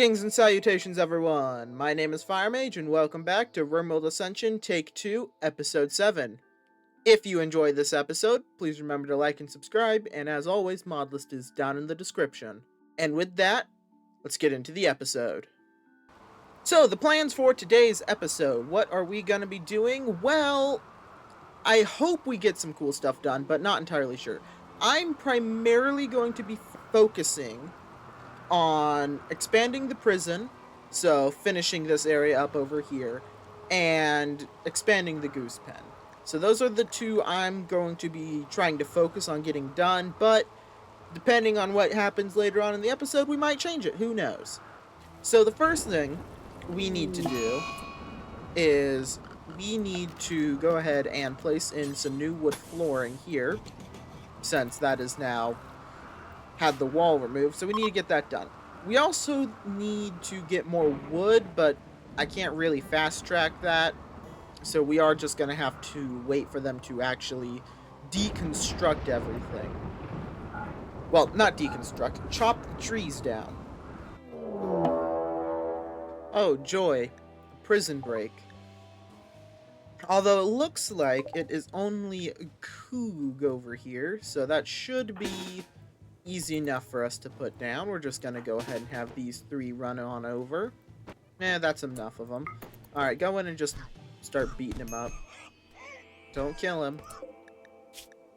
Greetings and salutations, everyone! My name is Firemage, and welcome back to Rimworld Ascension Take 2, Episode 7. If you enjoyed this episode, please remember to like and subscribe, and as always, mod list is down in the description. And with that, let's get into the episode. So, the plans for today's episode. What are we going to be doing? Well, I hope we get some cool stuff done, but not entirely sure. I'm primarily going to be focusing on expanding the prison, so finishing this area up over here, and expanding the goose pen. So those are the two I'm going to be trying to focus on getting done, but depending on what happens later on in the episode, we might change it, who knows. So the first thing we need to do is we need to go ahead and place in some new wood flooring here, since that is now had the wall removed, so we need to get that done. We also need to get more wood, but I can't really fast track that, so we are just going to have to wait for them to actually deconstruct everything. Well, not deconstruct, chop the trees down. Oh, joy. Prison break. Although it looks like it is only Coog over here, so that should be easy enough for us to put down. We're just going to go ahead and have these three run on over. That's enough of them. Alright, go in and just start beating him up. Don't kill him.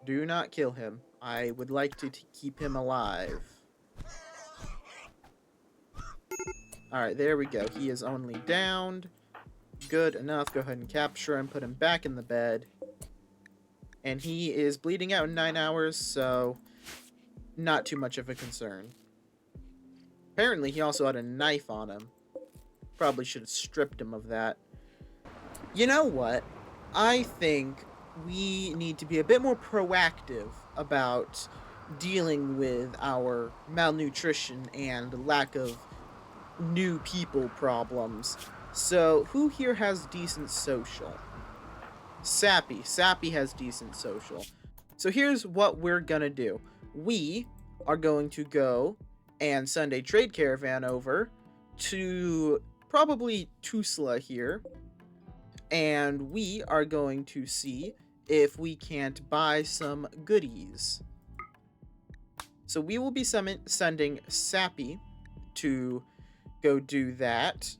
Do not kill him. I would like to keep him alive. Alright, there we go. He is only downed. Good enough. Go ahead and capture him, put him back in the bed. And he is bleeding out in 9 hours, so not too much of a concern. Apparently, he also had a knife on him. Probably should have stripped him of that. You know what? I think we need to be a bit more proactive about dealing with our malnutrition and lack of new people problems. So, who here has decent social? Sappy. Sappy has decent social. So here's what we're gonna do. We are going to go and send a trade caravan over to probably Tusla here, and we are going to see if we can't buy some goodies. So we will be sending Sappy to go do that,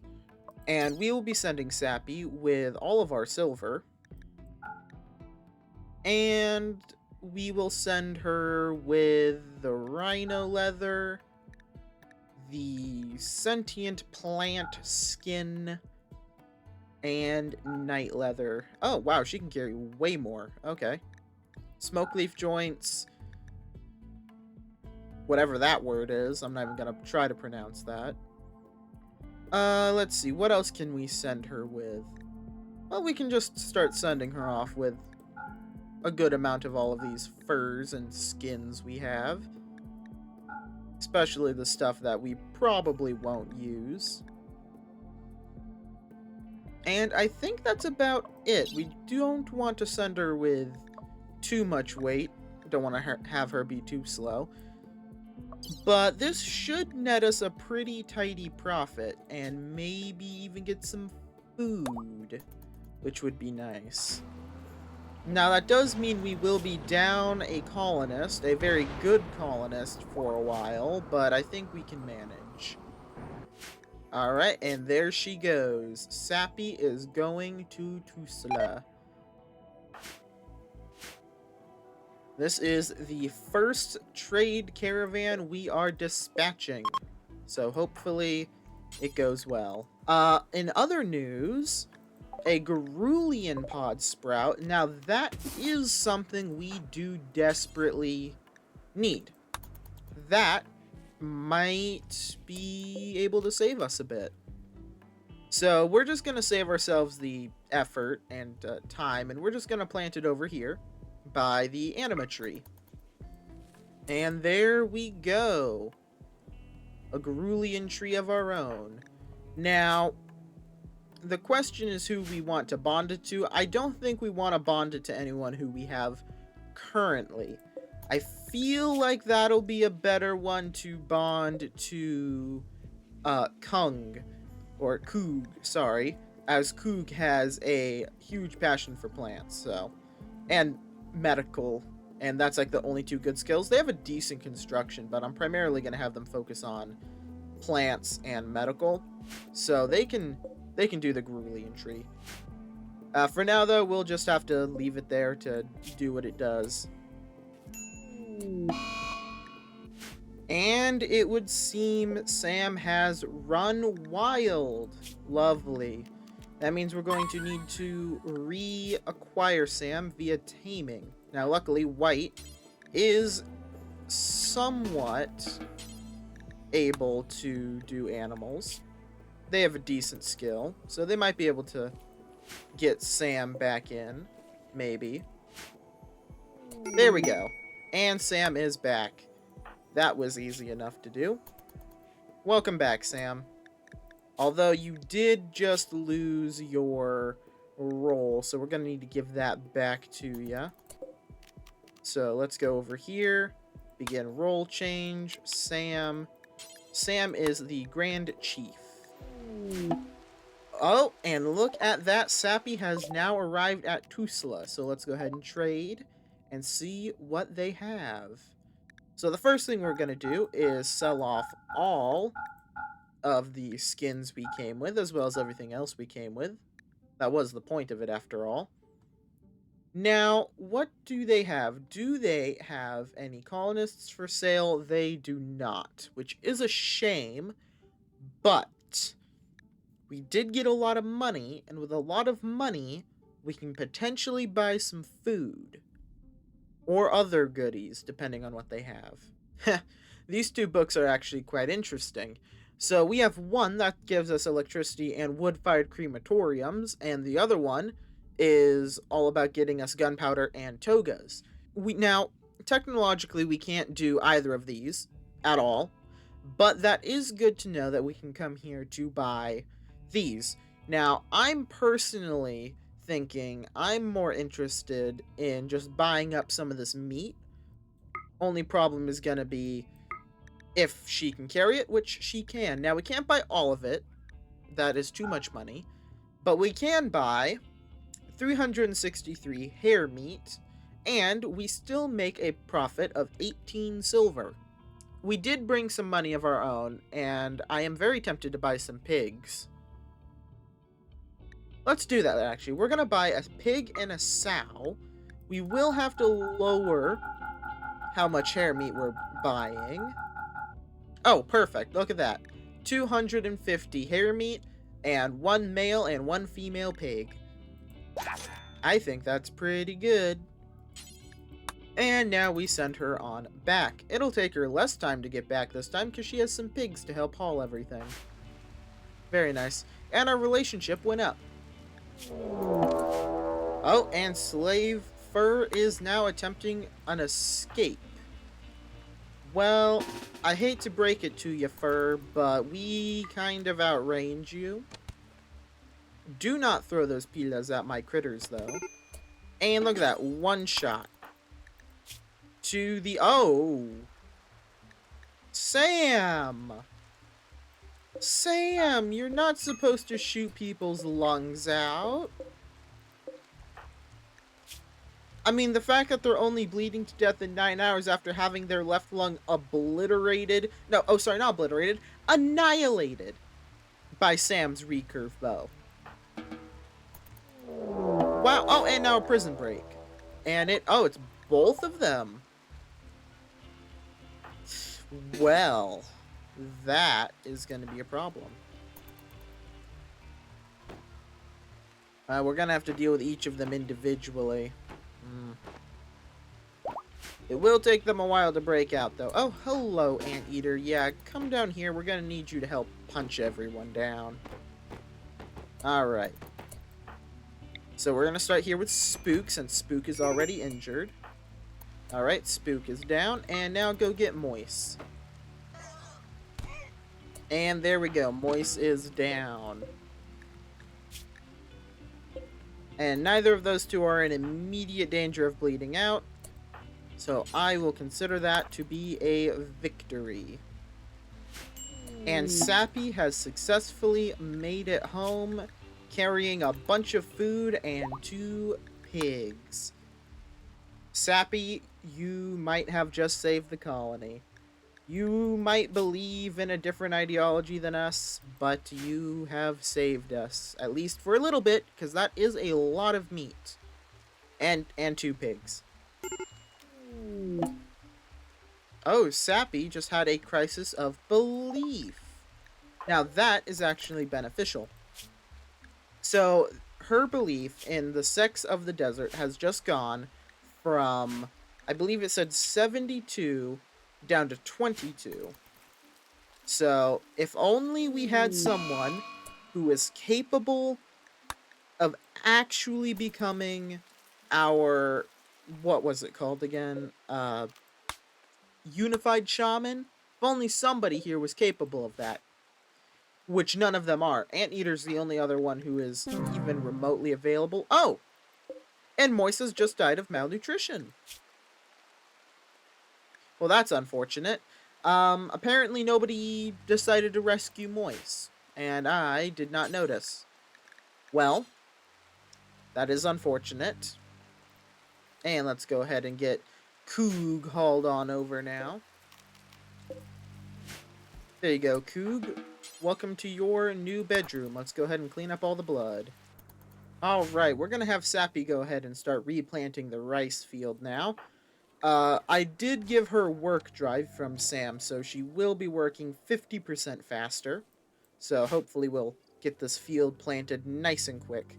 and we will be sending Sappy with all of our silver, and we will send her with the rhino leather, the sentient plant skin, and night leather. Oh, wow, she can carry way more. Okay. Smoke leaf joints. Whatever that word is. I'm not even going to try to pronounce that. Let's see. What else can we send her with? Well, we can just start sending her off with a good amount of all of these furs and skins we have. Especially the stuff that we probably won't use. And I think that's about it. We don't want to send her with too much weight. Don't want to have her be too slow. But this should net us a pretty tidy profit. And maybe even get some food, which would be nice. Now, that does mean we will be down a colonist, a very good colonist for a while, but I think we can manage. Alright, and there she goes. Sappy is going to Tusla. This is the first trade caravan we are dispatching, so hopefully it goes well. In other news, a Gerulian pod sprout. Now that is something we do desperately need. That might be able to save us a bit. So we're just going to save ourselves the effort and time, and we're just going to plant it over here by the anima tree. And there we go. A Gerulian tree of our own. Now, the question is who we want to bond it to. I don't think we want to bond it to anyone who we have currently. I feel like that'll be a better one to bond to Kung, or Koog, sorry, as Koog has a huge passion for plants, so, and medical, and that's like the only two good skills. They have a decent construction, but I'm primarily going to have them focus on plants and medical, so they can do the Gruelian tree. For now, though, we'll just have to leave it there to do what it does. And it would seem Sam has run wild. Lovely. That means we're going to need to reacquire Sam via taming. Now, luckily, White is somewhat able to do animals. They have a decent skill, so they might be able to get Sam back in, maybe. There we go. And Sam is back. That was easy enough to do. Welcome back, Sam. Although you did just lose your roll, so we're going to need to give that back to you. So let's go over here. Begin roll change. Sam. Sam is the Grand Chief. Oh, and look at that. Sappy has now arrived at Tusla. So let's go ahead and trade and see what they have. So the first thing we're going to do is sell off all of the skins we came with, as well as everything else we came with. That was the point of it, after all. Now, what do they have? Do they have any colonists for sale? They do not, which is a shame, but we did get a lot of money, and with a lot of money, we can potentially buy some food. Or other goodies, depending on what they have. These two books are actually quite interesting. So we have one that gives us electricity and wood-fired crematoriums, and the other one is all about getting us gunpowder and togas. Now, technologically, we can't do either of these at all, but that is good to know that we can come here to buy these. Now, I'm personally thinking I'm more interested in just buying up some of this meat. Only problem is gonna be if she can carry it, which she can. Now, we can't buy all of it. That is too much money. But we can buy 363 hair meat, and we still make a profit of 18 silver. We did bring some money of our own, and I am very tempted to buy some pigs. Let's do that, actually. We're going to buy a pig and a sow. We will have to lower how much hair meat we're buying. Oh, perfect. Look at that. 250 hair meat and 1 male and 1 female pig. I think that's pretty good. And now we send her on back. It'll take her less time to get back this time because she has some pigs to help haul everything. Very nice. And our relationship went up. Oh, and Slave Fur is now attempting an escape. Well, I hate to break it to you, Fur, but we kind of outrange you. Do not throw those pilas at my critters, though. And look at that, one shot. To the... Oh! Sam! Sam, you're not supposed to shoot people's lungs out. I mean, the fact that they're only bleeding to death in 9 hours after having their left lung obliterated... No, oh, sorry, not obliterated. Annihilated by Sam's recurve bow. Wow. Oh, and now a prison break. And it... Oh, it's both of them. Well... That is going to be a problem. We're going to have to deal with each of them individually. It will take them a while to break out, though. Oh, hello, Anteater. Yeah, come down here. We're going to need you to help punch everyone down. Alright. So we're going to start here with Spook, since Spook is already injured. Alright, Spook is down. And now go get Moise. And there we go. Moise is down. And neither of those two are in immediate danger of bleeding out. So I will consider that to be a victory. And Sappy has successfully made it home, carrying a bunch of food and 2 pigs. Sappy, you might have just saved the colony. You might believe in a different ideology than us, but you have saved us, at least for a little bit, because that is a lot of meat. And 2 pigs. Oh, Sappy just had a crisis of belief. Now that is actually beneficial. So her belief in the sex of the desert has just gone from, I believe it said 72 down to 22. So if only we had someone who is capable of actually becoming our, what was it called again? Unified shaman? If only somebody here was capable of that. Which none of them are. Anteater's the only other one who is even remotely available. Oh! And Moisa's just died of malnutrition. Well, that's unfortunate. Apparently nobody decided to rescue Moise. And I did not notice. Well, that is unfortunate. And let's go ahead and get Coog hauled on over now. There you go, Coog. Welcome to your new bedroom. Let's go ahead and clean up all the blood. Alright, we're going to have Sappy go ahead and start replanting the rice field now. I did give her work drive from Sam, so she will be working 50% faster. So hopefully we'll get this field planted nice and quick.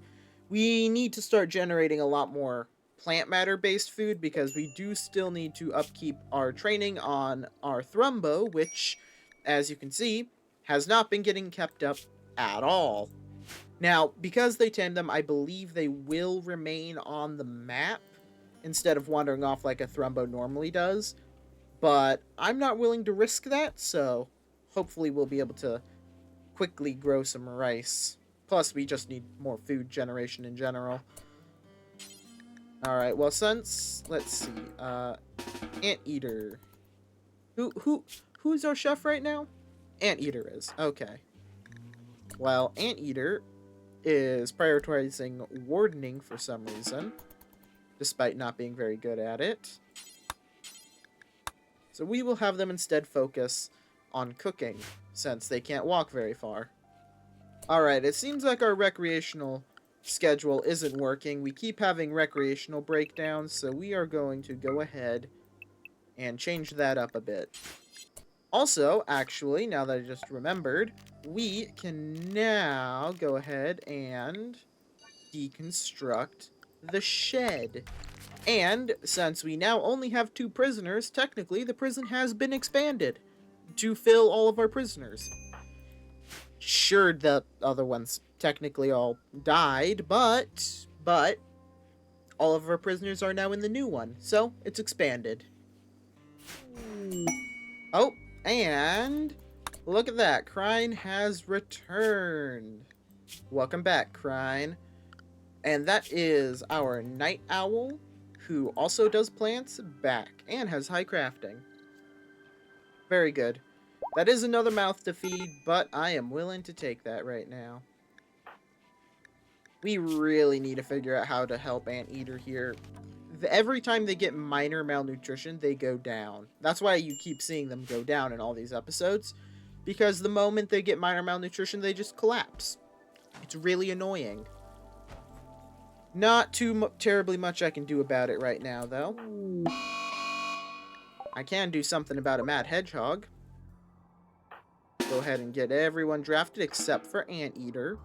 We need to start generating a lot more plant matter-based food because we do still need to upkeep our training on our Thrumbo, which, as you can see, has not been getting kept up at all. Now, because they tame them, I believe they will remain on the map instead of wandering off like a Thrumbo normally does. But I'm not willing to risk that, so hopefully we'll be able to quickly grow some rice. Plus, we just need more food generation in general. Alright, well, since, let's see, Anteater. Who's our chef right now? Anteater is, okay. Well, Anteater is prioritizing wardening for some reason, despite not being very good at it. So we will have them instead focus on cooking, since they can't walk very far. Alright, it seems like our recreational schedule isn't working. We keep having recreational breakdowns, so we are going to go ahead and change that up a bit. Also, actually, now that I just remembered, we can now go ahead and deconstruct the shed. And since we now only have 2 prisoners, technically the prison has been expanded to fill all of our prisoners. Sure, the other ones technically all died, but all of our prisoners are now in the new one, so it's expanded. Oh, and look at that, Crine has returned. Welcome back, Crine. And that is our night owl, who also does plants, back, and has high crafting. Very good. That is another mouth to feed, but I am willing to take that right now. We really need to figure out how to help Anteater here. Every time they get minor malnutrition, they go down. That's why you keep seeing them go down in all these episodes. Because the moment they get minor malnutrition, they just collapse. It's really annoying. Not too terribly much I can do about it right now, though. I can do something about a mad hedgehog. Go ahead and get everyone drafted except for Anteater.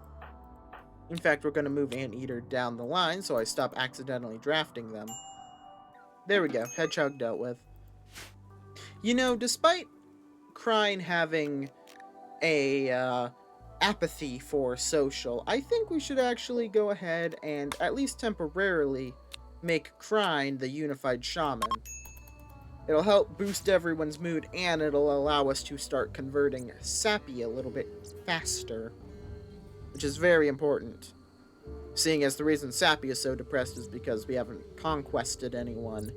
In fact, we're going to move Anteater down the line so I stop accidentally drafting them. There we go. Hedgehog dealt with. You know, despite Crine having a apathy for social, I think we should actually go ahead and, at least temporarily, make Crine the unified shaman. It'll help boost everyone's mood, and it'll allow us to start converting Sappy a little bit faster. Which is very important. Seeing as the reason Sappy is so depressed is because we haven't conquested anyone.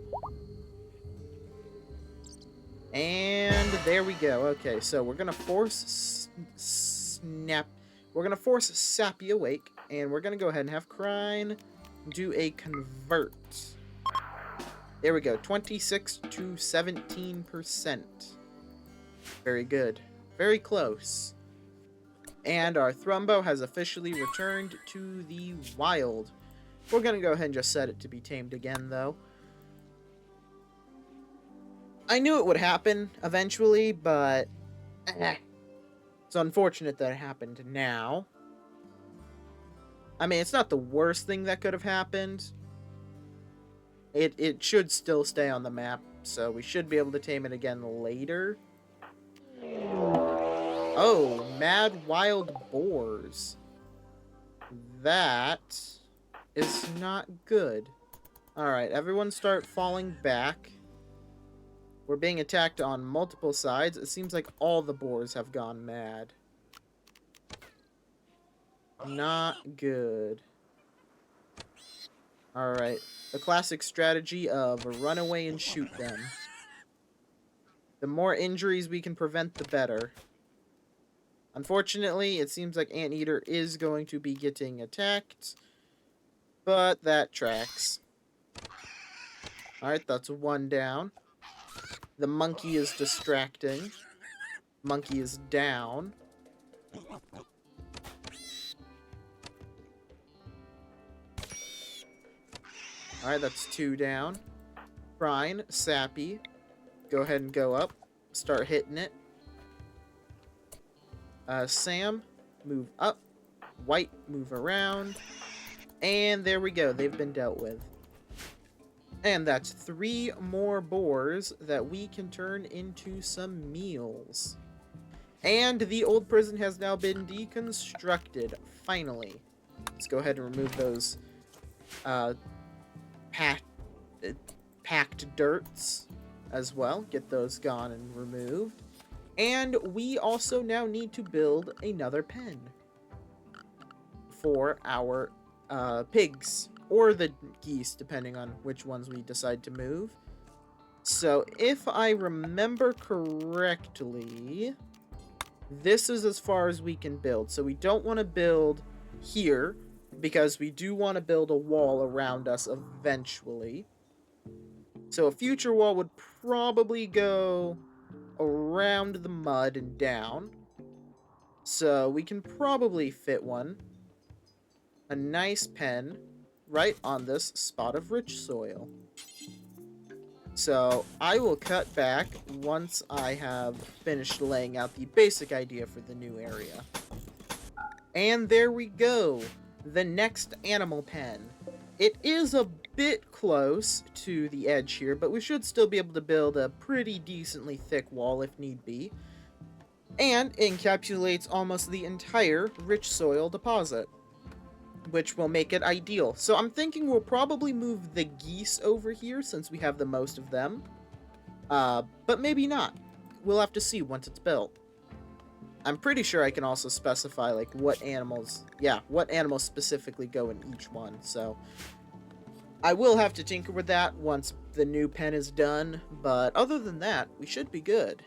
And there we go. Okay, so we're gonna force We're gonna force Sappy awake, and we're gonna go ahead and have Crine do a convert. There we go, 26 to 17%. Very good. Very close. And our Thrumbo has officially returned to the wild. We're going to go ahead and just set it to be tamed again, though. I knew it would happen eventually, but it's unfortunate that it happened now. I mean, it's not the worst thing that could have happened. It should still stay on the map, so we should be able to tame it again later. Oh, mad wild boars. That is not good. Alright, everyone start falling back. We're being attacked on multiple sides. It seems like all the boars have gone mad. Not good. Alright, the classic strategy of run away and shoot them. The more injuries we can prevent, the better. Unfortunately, it seems like Anteater is going to be getting attacked, but that tracks. Alright, that's one down. The monkey is distracting. Monkey is down. Alright, that's two down. Crine, Sappy, go ahead and go up. Start hitting it. Sam, move up. White, move around. And there we go. They've been dealt with. And that's 3 more boars that we can turn into some meals. And the old prison has now been deconstructed. Finally. Let's go ahead and remove those packed dirts as well. Get those gone and removed. And we also now need to build another pen for our pigs, or the geese, depending on which ones we decide to move. So if I remember correctly, this is as far as we can build. So we don't want to build here, because we do want to build a wall around us eventually. So a future wall would probably go around the mud and down. So we can probably fit one. A nice pen right on this spot of rich soil. So I will cut back once I have finished laying out the basic idea for the new area. And there we go. The next animal pen. It is a bit close to the edge here, but we should still be able to build a pretty decently thick wall if need be. And it encapsulates almost the entire rich soil deposit, which will make it ideal. So I'm thinking we'll probably move the geese over here since we have the most of them. But maybe not. We'll have to see once it's built. I'm pretty sure I can also specify like what animals specifically go in each one. So I will have to tinker with that once the new pen is done. But other than that, we should be good.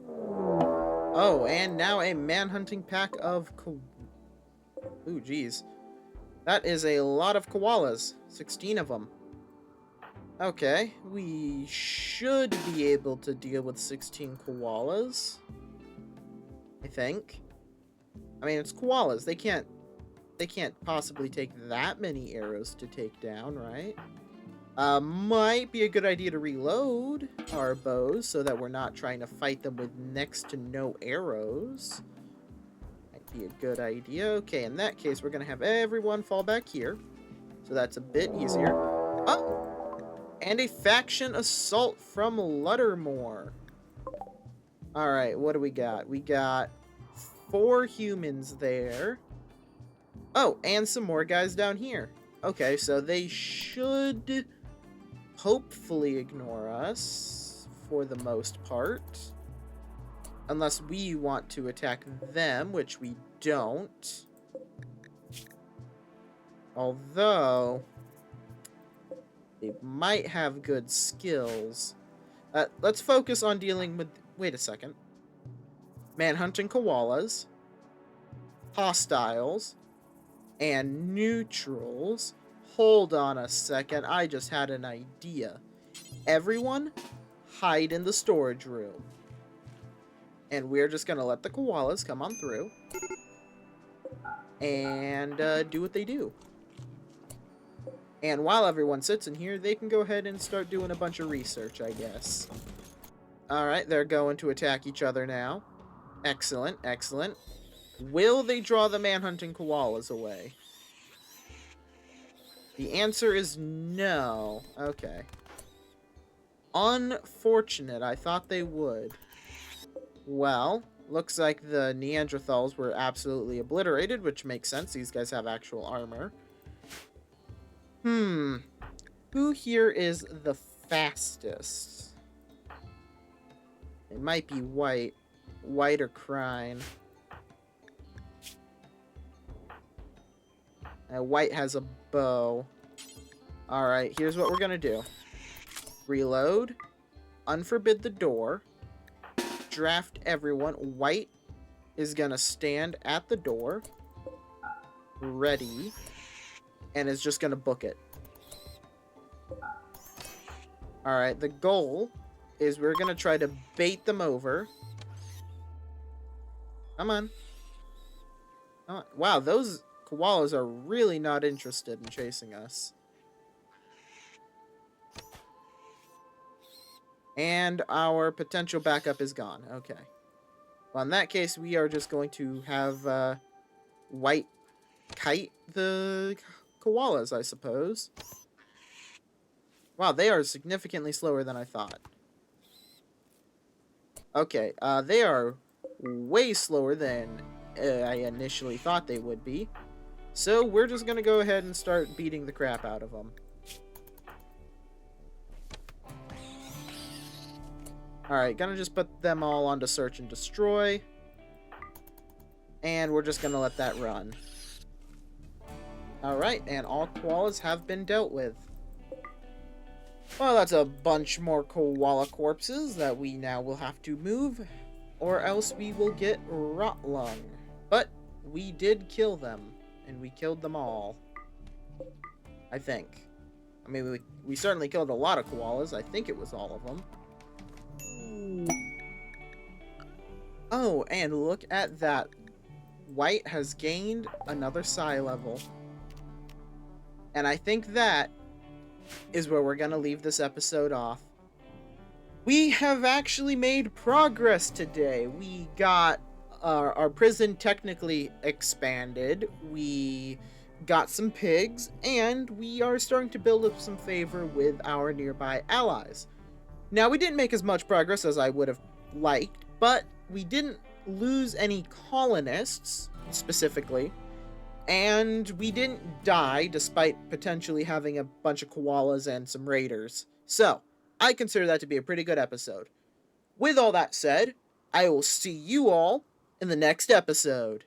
Oh, and now a manhunting pack of ooh, geez. That is a lot of koalas. 16 of them. Okay, we should be able to deal with 16 koalas. I think. I mean, it's koalas. They can't possibly take that many arrows to take down, right? Might be a good idea to reload our bows so that we're not trying to fight them with next to no arrows. Might be a good idea. Okay, in that case, we're going to have everyone fall back here. So that's a bit easier. Oh! And a faction assault from Luttermore. Alright, what do we got? We got 4 humans there. Oh, and some more guys down here. Okay, so they should hopefully ignore us for the most part. Unless we want to attack them, which we don't. Although they might have good skills. Let's focus on dealing with... Wait a second. Manhunting koalas, hostiles, and neutrals. Hold on a second, I just had an idea. Everyone, hide in the storage room. And we're just gonna let the koalas come on through. And do what they do. And while everyone sits in here, they can go ahead and start doing a bunch of research, I guess. Alright, they're going to attack each other now. Excellent, excellent. Will they draw the manhunting koalas away? The answer is no. Okay. Unfortunate. I thought they would. Well, looks like the Neanderthals were absolutely obliterated, which makes sense. These guys have actual armor. Who here is the fastest? It might be White. White or Crine. White has a bow. Alright, here's what we're gonna do. Reload. Unforbid the door. Draft everyone. White is gonna stand at the door. Ready. And is just gonna book it. Alright, the goal is we're gonna try to bait them over. Come on. Come on. Wow, those koalas are really not interested in chasing us. And our potential backup is gone. Okay. Well, in that case, we are just going to have White kite the koalas, I suppose. Wow, they are significantly slower than I thought. Okay, they are way slower than I initially thought they would be. So we're just going to go ahead and start beating the crap out of them. Alright, gonna just put them all onto search and destroy. And we're just gonna let that run. Alright, and all koalas have been dealt with. Well, that's a bunch more koala corpses that we now will have to move, or else we will get rot lung. But we did kill them, and we killed them all. I think. I mean, we certainly killed a lot of koalas. I think it was all of them. Oh, and look at that. White has gained another psi level. And I think that is where we're going to leave this episode off. We have actually made progress today. We got our prison technically expanded. We got some pigs. And we are starting to build up some favor with our nearby allies. Now, we didn't make as much progress as I would have liked, but we didn't lose any colonists, specifically, and we didn't die, despite potentially having a bunch of koalas and some raiders. So, I consider that to be a pretty good episode. With all that said, I will see you all in the next episode.